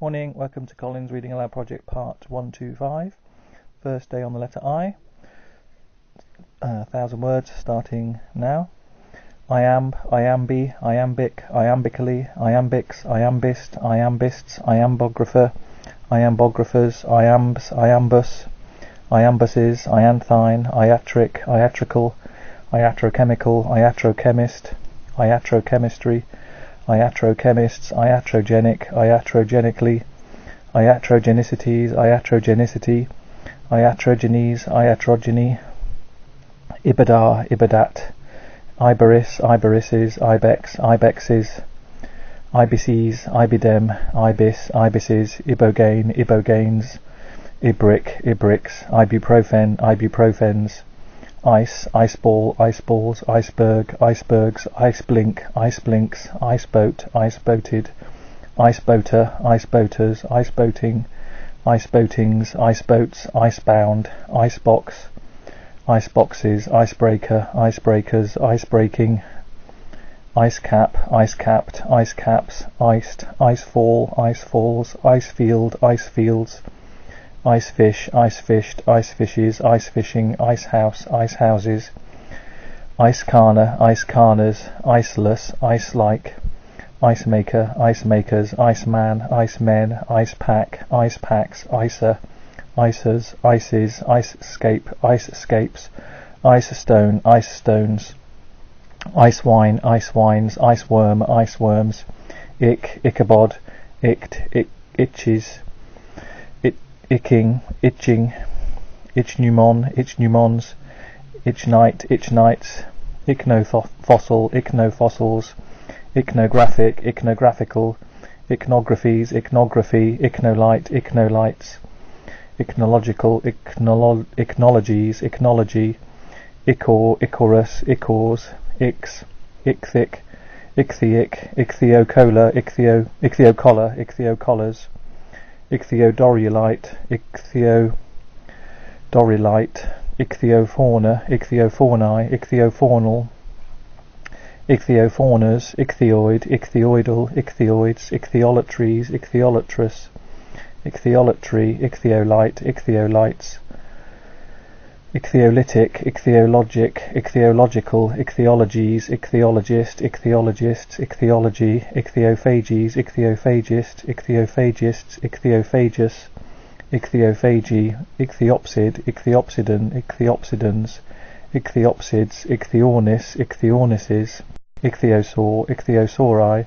Morning, welcome to Colin's Reading Aloud Project Part 125. First day on the letter I. 1,000 words starting now. IAMB, IAMB, IAMBIC, IAMBICally, IAMBICS, IAMBIST, IAMBISTS, IAMBographer, IAMBographers, IAMBs, IAMBUS, IAMBUSes, IANTHINE, IATRIC, IATRICAL, IATROCHEMICAL, IATROCHEMIST, IATROCHEMISTRY, iatrochemists, iatrogenic, iatrogenically, iatrogenicities, iatrogenicity, iatrogenes, iatrogeny, ibadar, ibadat, iberis, iberises, ibex, ibexes, ibices, ibidem, ibis, ibises, ibogaine, ibogaines, ibric, ibrics, ibuprofen, ibuprofens, ice, iceball, iceballs, iceberg, icebergs, iceblink, iceblinks, iceboat, iceboated, iceboater, iceboaters, iceboating, iceboatings, iceboats, icebound, icebox, iceboxes, icebreaker, icebreakers, icebreaking, icecap, icecapped, icecaps, iced, icefall, icefalls, icefield, icefields, icefish, icefished, icefishes, icefishing, icehouse, icehouses, icecarner, icecarners, iceless, icelike, icemaker, icemakers, iceman, icemen, icepack, icepacks, icer, icers, ices, icescape, icescapes, icestone, icestones, icewine, icewines, iceworm, iceworms, Ichabod, icked, itches, icking, itching, ichneumon, ichneumons, ichnite, ichnites, ichnofossil, ichnofossils, ichnographic, ichnographical, ichnographies, ichnography, ichnolite, ichnolites, ichnological, ichnologies, ichnology, ichor, ichorus, ichors, ix, ichthic, ichthyic, ichthyocola, ichthyocollar, ichthyocollars, ichthyodorylite, ichthyodorylite, ichthyofauna, ichthyofauni, ichthyofaunal, ichthyofauners, ichthyoid, ichthyoidal, ichthyoids, ichthyolatries, ichthyolatrous, ichthyolatry, ichthyolite, ichthyolites, ichthyolytic, ichthyologic, ichthyological, ichthyologies, ichthyologist, ichthyologists, ichthyology, ichthyophages, ichthyophagist, ichthyophagists, ichthyophagous, ichthyophagy, ichthyopsid, ichthyopsidon, ichthyopsidons, ichthyopsids, ichthyornis, ichthyornises, ichthyosaur, ichthyosauri,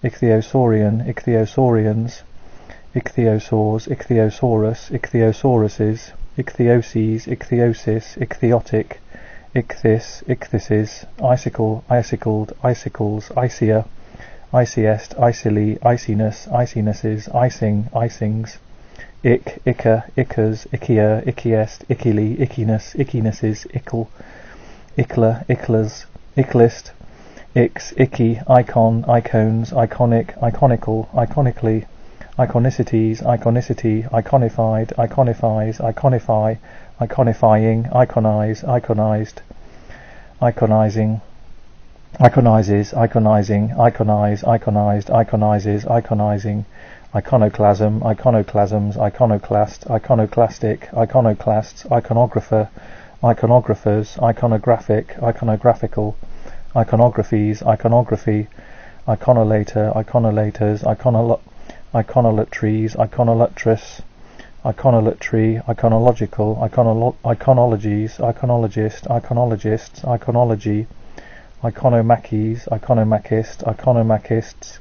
ichthyosaurian, ichthyosaurians, ichthyosaurs, ichthyosaurus, ichthyosauruses, ichthyoses, ichthyosis, ichthyotic, ichthys, ichthyses, icicle, icicled, icicles, icia, iciest, icily, icinus, icinuses, icing, icings, ick, icker, ickers, icia, icciest, ickily, iccinus, iccinuses, ickle, ickler, icklers, icklist, ix, icky, icon, icons, iconic, iconical, iconically, iconicities, iconicity, iconified, iconifies, iconify, iconifying, iconize, iconized, iconizing, iconizes, iconizing, iconize, iconized, iconizes, iconizing, iconoclasm, iconoclasms, iconoclast, iconoclastic, iconoclasts, iconographer, iconographers, iconographic, iconographical, iconographies, iconography, iconolator, iconolators, iconolatries, iconolatress, iconolatry, iconological, iconologies, iconologist, iconologists, iconology, iconomachies, iconomachist, iconomachists,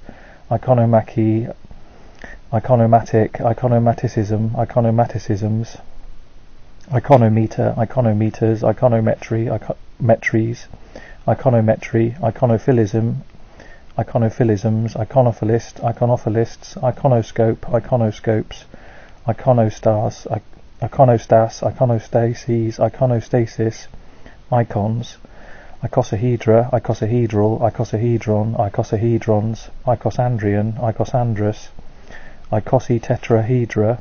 iconomachy, iconomatic, iconomaticism, iconomaticisms, iconometer, iconometers, iconometry, metries, iconometry, iconophilism, iconophilisms, iconophilist, iconophilists, iconoscope, iconoscopes, iconostas, iconostases, iconostasis, icons, icosahedra, icosahedral, icosahedron, icosahedrons, icosandrian, icosandrus, icosytetrahedra,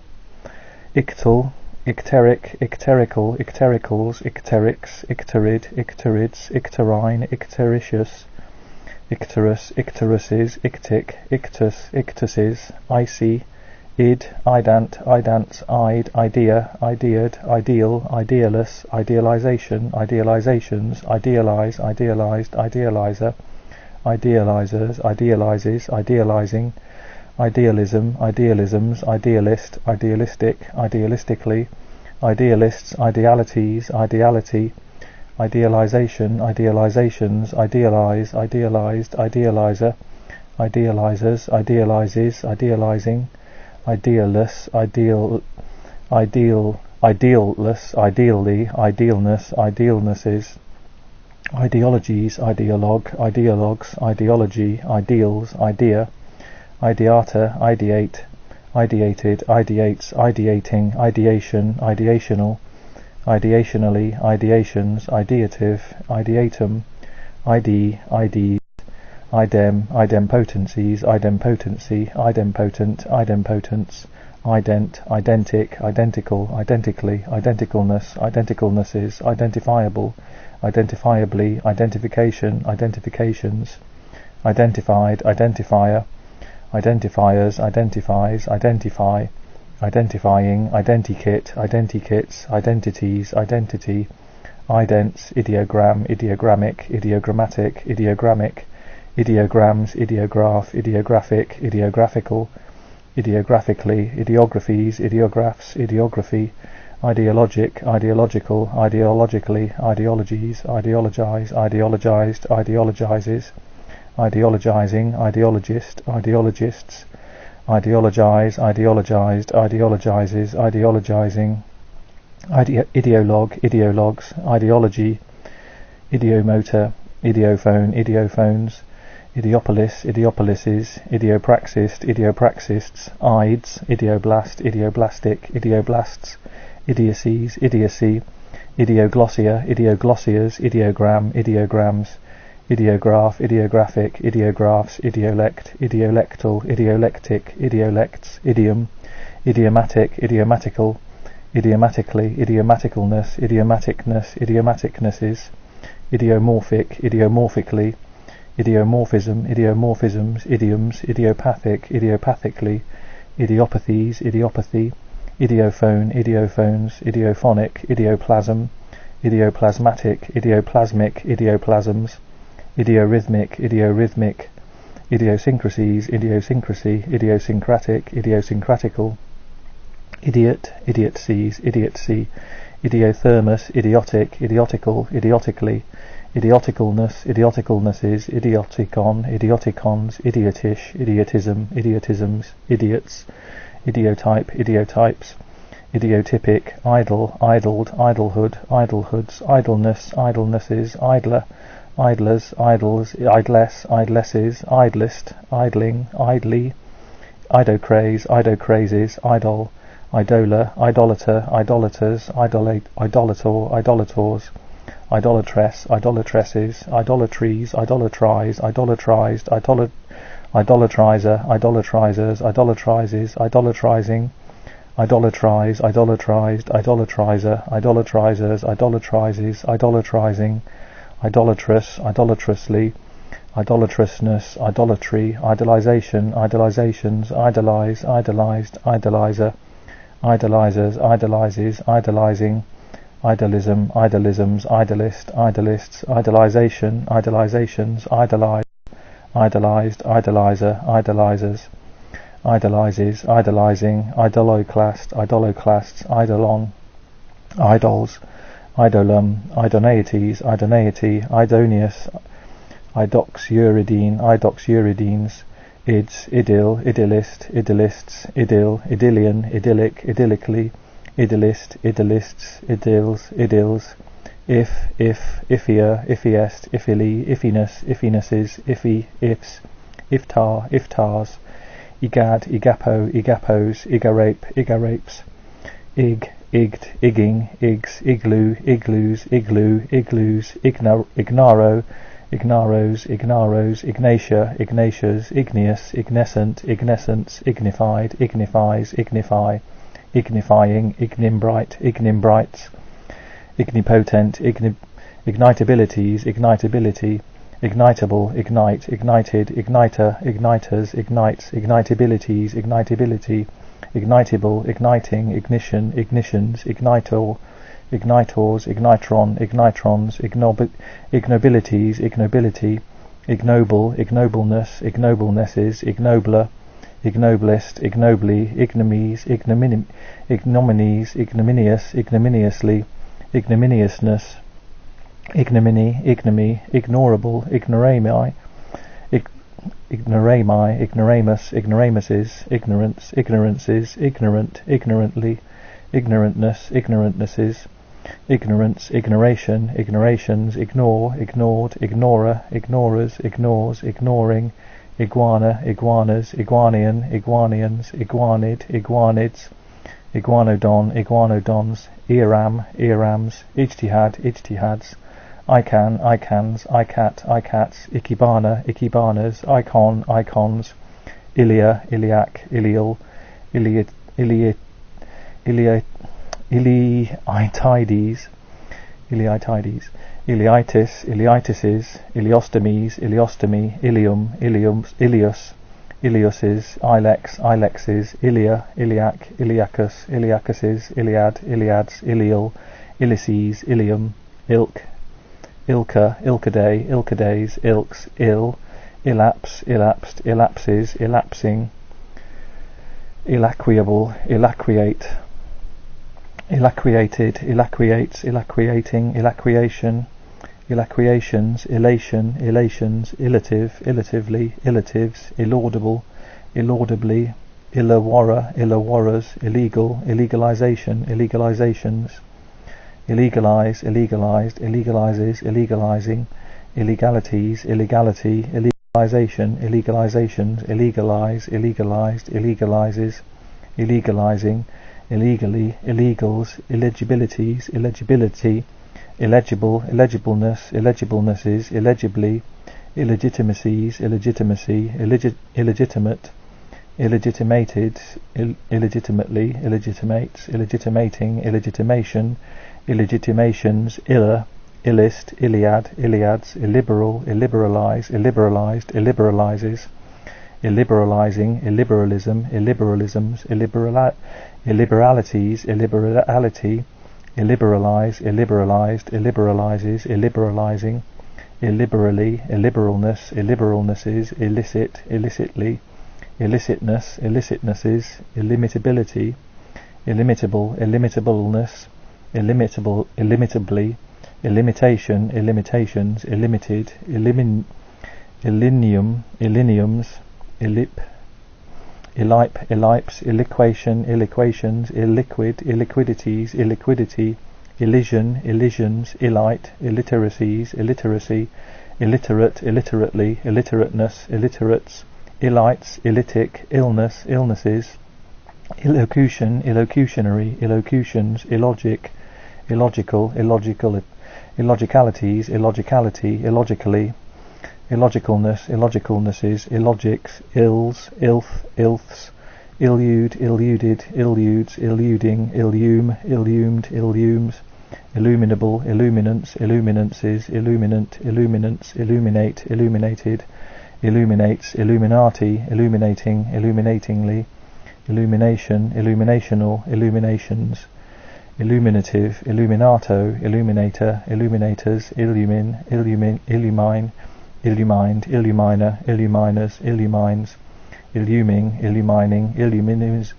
ictal, icteric, icterical, ictericals, icterics, icterid, icterids, icterine, icteritius, icterus, icteruses, ictic, ictus, ictuses, icy, id, idant, idance, ide, idea, idead, ideal, idealus, idealization, idealizations, idealize, idealized, idealizer, idealizers, idealizes, idealizing, idealism, idealisms, idealist, idealistic, idealistically, idealists, idealities, ideality, idealization, idealizations, idealize, idealized, idealizer, idealizers, idealizes, idealizing, idealless, idealless, ideally, idealness, idealnesses, ideologies, ideologue, ideologues, ideology, ideals, idea, ideata, ideate, ideated, ideates, ideating, ideation, ideational, ideationally, ideations, ideative, ideatum, ID, IDs, idem, idempotencies, idempotency, idempotent, idempotence, ident, identic, identical, identically, identicalness, identicalnesses, identifiable, identifiably, identification, identifications, identified, identifier, identifiers, identifies, identify, identifying, identikit, identikits, identities, identity, idents, ideogram, ideogrammic, ideogrammatic, ideogrammic, ideograms, ideograph, ideographic, ideographical, ideographically, ideographies, ideographs, ideography, ideologic, ideological, ideologically, ideologies, ideologize, ideologized, ideologizes, ideologizing, ideologist, ideologists, ideologize, ideologized, ideologizes, ideologizing, ideologue, ideologues, ideology, ideomotor, ideophone, ideophones, idiopolis, idiopolises, idiopraxist, idiopraxists, ides, idioblast, idioblastic, idioblasts, idiocies, idiocy, idioglossia, idioglossias, ideogram, ideograms, ideograph, ideographic, ideographs, idiolect, idiolectal, idiolectic, idiolects, idiom, idiomatic, idiomatical, idiomatically, idiomaticalness, idiomaticness, idiomaticnesses, idiomorphic, idiomorphically, idiomorphism, idiomorphisms, idioms, idiopathic, idiopathically, idiopathies, idiopathy, idiophone, idiophones, idiophonic, idioplasm, idioplasmatic, idioplasmic, idioplasms, idiorhythmic, idiorhythmic, idiosyncrasies, idiosyncrasy, idiosyncratic, idiosyncratical, idiot, idiocies, idiocy, idiothermos, idiotic, idiotical, idiotically, idioticalness, idioticalnesses, idioticon, idioticons, idiotish, idiotism, idiotisms, idiots, idiotype, idiotypes, idiotypic, idle, idled, idlehood, idlehoods, idleness, idlenesses, idler, idlers, idles, idless, idlesses, idlest, idling, idly, idocrase, idocrases, idol, idola, idolater, idolaters, idolator, idolators, idolatress, idolatresses, idolatries, idolatrize, idolatrized, idolatrizer, idolatrizers, idolatrizes, idolatrizing, idolatrize, idolatrized, idolatrizer, idolatrizers, idolatrizes, idolatrizing, idolatrous, idolatrously, idolatrousness, idolatry, idolization, idolizations, idolize, idolized, idolizer, idolizers, idolizes, idolizing, idolism, idolisms, idolist, idolists, idolization, idolizations, idolize, idolized, idolizer, idolizers, idolizes, idolizing, idoloclast, idoloclasts, idolon, idols, idolum, idoneates, idoneity, idonius, idoxuridine, idoxuridines, ids, idyll, idyllist, idyllists, idyll, idyllian, idyllic, idyllically, idyllist, idyllists, idylls, idylls, if, iphia, iphiest, iphily, iphinus, iphinuses, iphie, ifs, iftar, iftars, igad, igapo, igapos, igarape, igarapes, ig, igged, igging, igs, igloo, igloos, igloo, igloos, ignaro, ignaros, ignaros, ignatia, ignatias, igneous, ignescent, ignescence, ignified, ignifies, ignify, ignifying, ignimbrite, ignimbrites, ignipotent, ignitabilities, ignitability, ignitable, ignite, ignited, igniter, igniters, ignites, ignitabilities, ignitability, ignitable, igniting, ignition, ignitions, ignitor, ignitors, ignitron, ignitrons, ignobilities, ignobility, ignoble, ignobleness, ignoblenesses, ignobler, ignoblest, ignobly, ignominies, ignominies, ignominious, ignominiously, ignominiousness, ignominy, ignomy, ignorable, ignorami, ignoramus, ignoramuses, ignorance, ignorances, ignorant, ignorantly, ignorantness, ignorantnesses, ignorance, ignoration, ignorations, ignore, ignored, ignorer, ignorers, ignores, ignoring, iguana, iguanas, iguanian, iguanians, iguanid, iguanids, iguanodon, iguanodons, earam, earams, ijtihad, ijtihads, ican, icans, icat, icats, ikebana, ikebanas, icon, icons, ilia, iliac, ilial, Iliitides, Iliitis, Iliitises, Iliostomies, Iliostomy, Ilium, Ilius, Iliuses, Ilex, Ilexes, Ilia, Iliac, Iliacus, Iliacuses, Iliad, Iliads, Ilial, Illices, Ilium, Ilk, Ilka, Ilkadae, Ilkadaes, Ilks, Ill, Elapse, Elapsed, Elapses, Elapsing, Elaquiable, Elaquiate, Elaquiated, Elaquiates, Elaquiating, Elaquiation, Elaquiations, Elation, Elations, Illative, Illatively, Illatives, Ilaudable, Ilaudibly, Illawara, Illawaras, Illegal, Illegalization, Illegalizations, Illegalize, Illegalized, Illegalizes, Illegalizing, Illegalities, Illegality, Illegalization, Illegalizations, Illegalize, Illegalized, Illegalizes, Illegalizing, illegally, illegals, illegibilities, illegibility, illegible, illegibleness, illegiblenesses, illegibly, illegitimacies, illegitimacy, illegitimate, illegitimated, illegitimately, illegitimates, illegitimating, illegitimation, illegitimations, illa, illist, iliad, iliads, illiberal, illiberalize, illiberalized, illiberalizes, illiberalizing, illiberalism, illiberalisms, illiberalities, illiberality, illiberalize, illiberalized, illiberalizes, illiberalizing, illiberally, illiberalness, illiberalnesses, illicit, illicitly, illicitness, illicitnesses, illimitability, illimitable, illimitableness, illimitable, illimitably, illimitation, illimitations, illimited, illinium, illiniums, illipe, illipes, illiquation, illiquations, illiquid, illiquidities, illiquidity, illision, illisions, illite, illiteracies, illiteracy, illiterate, illiterately, illiterateness, illiterates, illites, illitic, illness, illnesses, illocution, illocutionary, illocutions, illogic, illogical, illogical, illogicalities, illogicality, illogically, illogicalness, illogicalnesses, illogics, ills, ilth, ilths, illude, illuded, illudes, illuding, illume, illumed, illumes, illuminable, illuminants, illuminances, illuminant, illuminants, illuminate, illuminated, illuminates, illuminati, illuminating, illuminatingly, illumination, illuminational, illuminations, illuminative, illuminato, illuminator, illuminators, illumine, illumine, illumined, illuminer, illuminers, illumines, illuming, illumining, illuminism,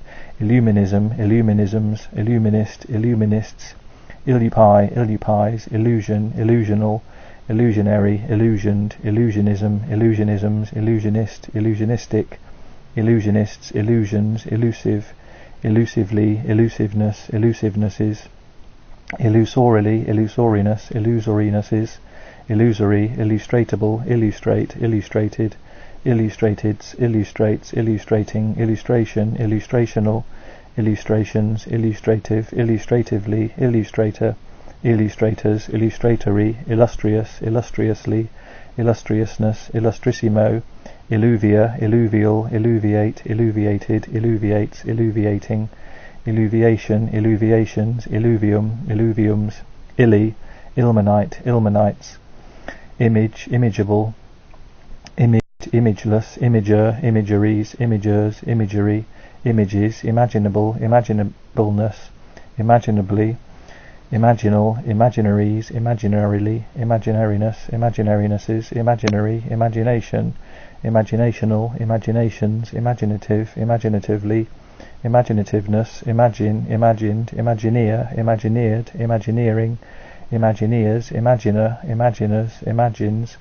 illuminisms, illuminist, illuminists, illupie, illupies, illusion, illusional, illusionary, illusioned, illusionism, illusionisms, illusionist, illusionistic, illusionists, illusions, elusive, elusively, elusiveness, elusivenesses, illusorily, illusoriness, illusorinesses, illusory, illustratable, illustrate, illustrated, illustrateds, illustrates, illustrating, illustration, illustrational, illustrations, illustrative, illustratively, illustrator, illustrators, illustratory, illustrious, illustriously, illustriousness, illustrissimo, illuvia, illuvial, illuviate, illuviated, illuviates, illuviating, illuviation, illuviations, illuvium, illuviums, illy, ilmenite, ilmenites, image, imageable, imaged, imageless, imager, imageries, imagers, imagery, images, imaginable, imaginableness, imaginably, imaginal, imaginaries, imaginarily, imaginariness, imaginarinesses, imaginary, imagination, imaginational, imaginations, imaginative, imaginatively, imaginativeness, imagine, imagined, imagineer, imagineered, imagineering, imagineers, imaginer, imaginers, imagines,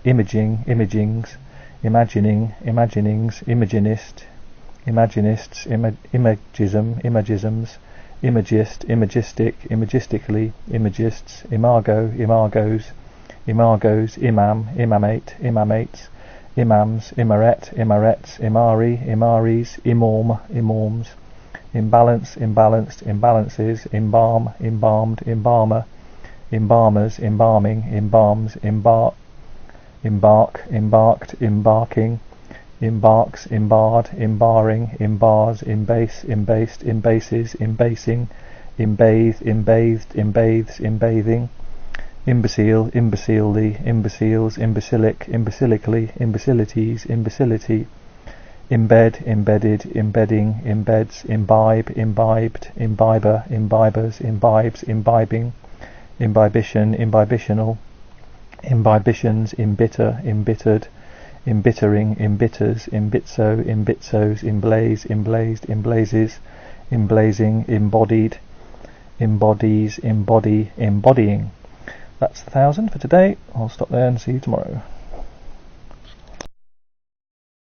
imaging, imagings, imagining, imaginings, imaginist, imaginists, imagism, imagisms, imagist, imagistic, imagistically, imagists, imago, imagos, imagos, imam, imamate, imamates, imams, imaret, imarets, imari, imaris, imorm, imorms, imbalance, imbalanced, imbalances, embalm, embalmed, embalmer, embalmers, embalming, embalms, embark, embarked, embarking, embarks, embarred, embarring, embars, embase, embased, embases, embasing, embathe, embathed, embathes, embathing, imbecile, imbecilely, imbeciles, imbecilic, imbecilically, imbecilities, imbecility, embed, embedded, embedding, embeds, imbibe, imbibed, imbiber, imbibers, imbibes, imbibing, imbibition, imbibitional, imbibitions, embitter, embittered, embittering, embitters, embitso, embitsos, emblaze, emblazed, emblazes, emblazing, embodied, embodies, embody, embodying. That's 1,000 for today. I'll stop there and see you tomorrow.